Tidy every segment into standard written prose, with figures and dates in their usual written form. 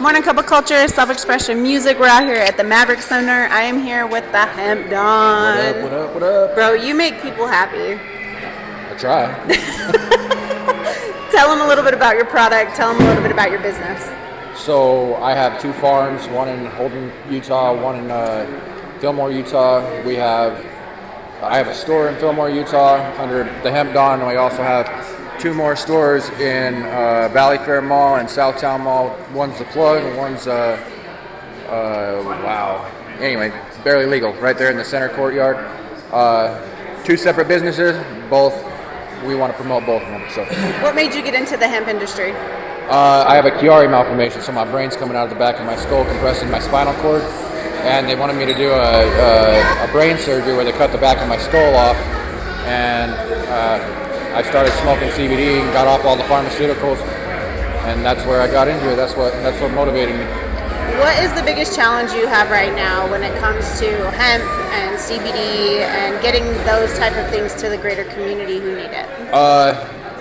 Morning Cup of Culture, Self-Expression Music. We're out here at the Maverick Center. I am here with the Hemp Don. What up, what up? Bro, you make people happy. I try. Tell them a little bit about your product. Tell them a little bit about your business. So I have two farms, one in Holden, Utah, one in Fillmore, Utah. I have a store in Fillmore, Utah under the Hemp Don, and we also have two more stores in Valley Fair Mall and Southtown Mall. One's the plug and one's Anyway, barely legal, right there in the center courtyard. Two separate businesses, both. We want to promote both of them. So, what made you get into the hemp industry? I have a Chiari Malformation, so my brain's coming out of the back of my skull, compressing my spinal cord, and they wanted me to do a brain surgery where they cut the back of my skull off, and I started smoking CBD and got off all the pharmaceuticals, and that's where I got into it. That's what motivated me. What is the biggest challenge you have right now when it comes to hemp and CBD and getting those type of things to the greater community who need it?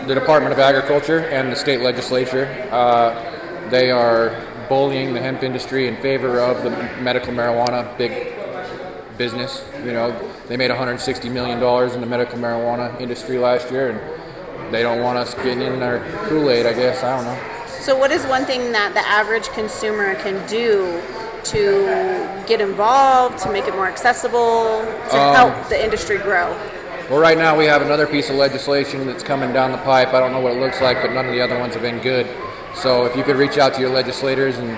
The Department of Agriculture and the state legislature, they are bullying the hemp industry in favor of the medical marijuana big business. You know, they made $160 million in the medical marijuana industry last year, and they don't want us getting in their Kool-Aid, I guess. I don't know. So what is one thing that the average consumer can do to get involved, to make it more accessible, to help the industry grow? Well, right now we have another piece of legislation that's coming down the pipe. I don't know what it looks like, but none of the other ones have been good. So if you could reach out to your legislators and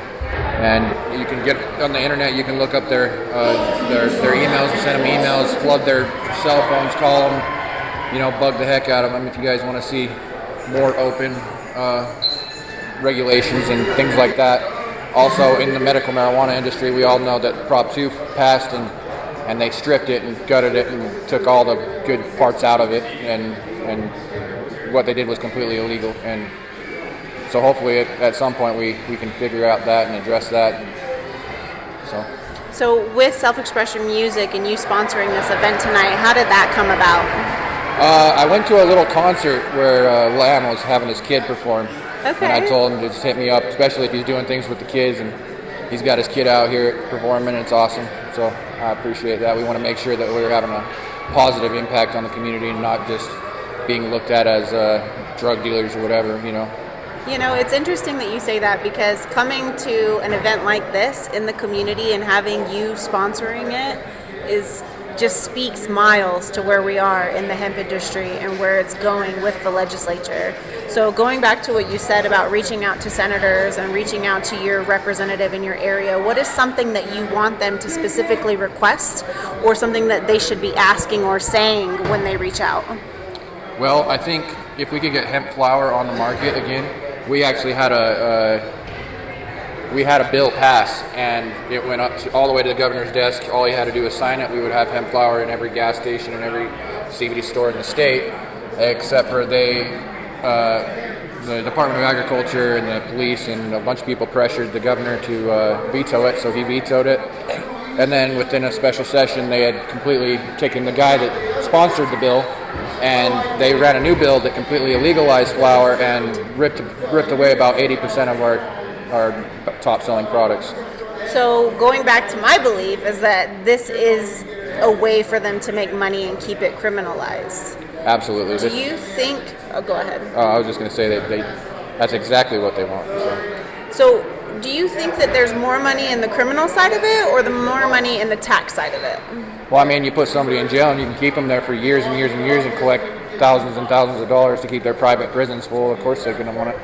you can get on the internet, you can look up their emails and send them emails, flood their cell phones, call them, bug the heck out of them if you guys want to see more open regulations and things like that. Also, in the medical marijuana industry, we all know that Prop 2 passed and they stripped it and gutted it and took all the good parts out of it, and what they did was completely illegal. And so hopefully at some point we can figure out that and address that. So with Self-Expression Music and you sponsoring this event tonight, how did that come about? I went to a little concert where Lamb was having his kid perform. Okay. And I told him to just hit me up, especially if he's doing things with the kids, and he's got his kid out here performing, and it's awesome. So I appreciate that. We want to make sure that we're having a positive impact on the community and not just being looked at as drug dealers or whatever, It's interesting that you say that, because coming to an event like this in the community and having you sponsoring it just speaks miles to where we are in the hemp industry and where it's going with the legislature. So going back to what you said about reaching out to senators and reaching out to your representative in your area, what is something that you want them to specifically request, or something that they should be asking or saying when they reach out? Well, I think if we could get hemp flower on the market again, we actually had a bill pass, and it went up all the way to the governor's desk. All he had to do was sign it. We would have hemp flower in every gas station and every CBD store in the state, except for the Department of Agriculture and the police and a bunch of people pressured the governor to veto it, so he vetoed it. And then within a special session, they had completely taken the guy that sponsored the bill, and they ran a new bill that completely illegalized flower and ripped away about 80% of our top-selling products. So going back to my belief is that this is a way for them to make money and keep it criminalized. Absolutely. Do you think... Oh, go ahead. I was just going to say that that's exactly what they want. So do you think that there's more money in the criminal side of it, or the more money in the tax side of it? Well, I mean, you put somebody in jail and you can keep them there for years and years and years and collect thousands and thousands of dollars to keep their private prisons full. Of course they're going to want it.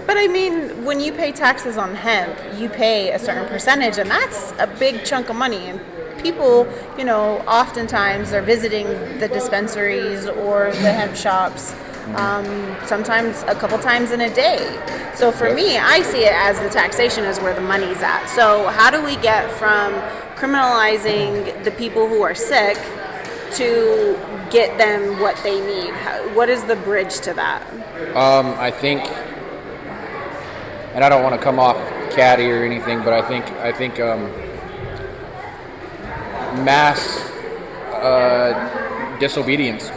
But I mean, when you pay taxes on hemp, you pay a certain percentage, and that's a big chunk of money. And people, oftentimes are visiting the dispensaries or the hemp shops, sometimes a couple times in a day. So for me, I see it as the taxation is where the money's at. So how do we get from criminalizing the people who are sick to get them what they need? What is the bridge to that? I think, and I don't want to come off catty or anything, but I think mass disobedience.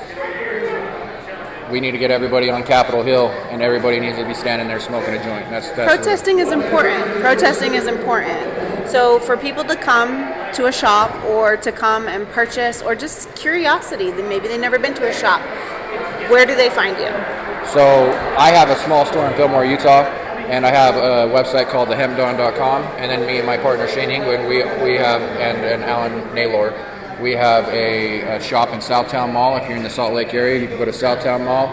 we need to get everybody on Capitol Hill, and everybody needs to be standing there smoking a joint. That's Protesting is important. Protesting is important. So for people to come to a shop or to come and purchase, or just curiosity, that maybe they've never been to a shop, where do they find you? So I have a small store in Fillmore, Utah, and I have a website called thehempdon.com, and then me and my partner Shane England, we have, and Alan Naylor, we have a shop in Southtown Mall. If you're in the Salt Lake area, you can go to Southtown Mall.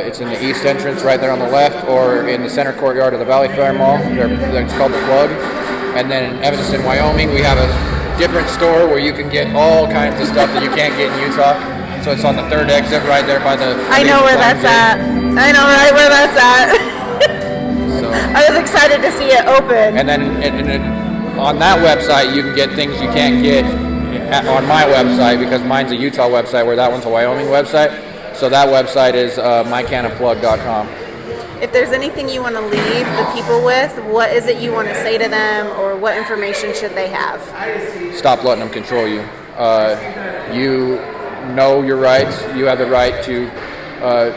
It's in the east entrance right there on the left, or in the center courtyard of the Valley Fair Mall. It's called The Plug. And then in Evanston, Wyoming, we have a different store where you can get all kinds of stuff that you can't get in Utah. So it's on the third exit right there by the... I know where that's at. I know right where that's at. So, I was excited to see it open. And then on that website, you can get things you can't get on my website, because mine's a Utah website where that one's a Wyoming website. So that website is mycanofplug.com. If there's anything you want to leave the people with, what is it you want to say to them, or what information should they have? Stop letting them control you. You know your rights. You have the right to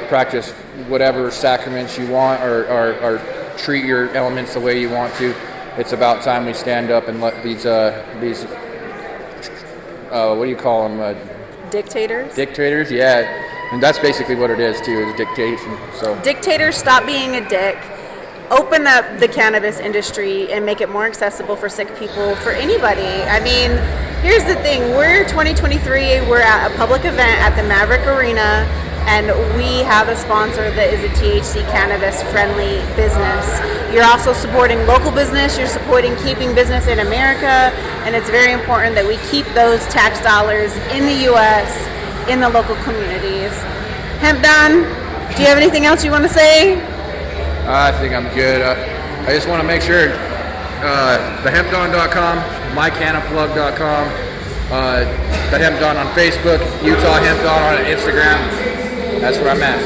practice whatever sacraments you want, or treat your elements the way you want to. It's about time we stand up and let these what do you call them? Dictators? Dictators, yeah. And that's basically what it is too, is dictation. So dictators, stop being a dick. Open up the cannabis industry and make it more accessible for sick people, for anybody. I mean, here's the thing. We're 2023. We're at a public event at the Maverick Arena, and we have a sponsor that is a THC cannabis-friendly business. You're also supporting local business. You're supporting keeping business in America, and it's very important that we keep those tax dollars in the U.S., in the local communities. Hemp Don, do you have anything else you want to say? I think I'm good. I just want to make sure thehempdon.com, mycanofplug.com, the Hemp Don on Facebook, Utah Hemp Don on Instagram. That's where I'm at.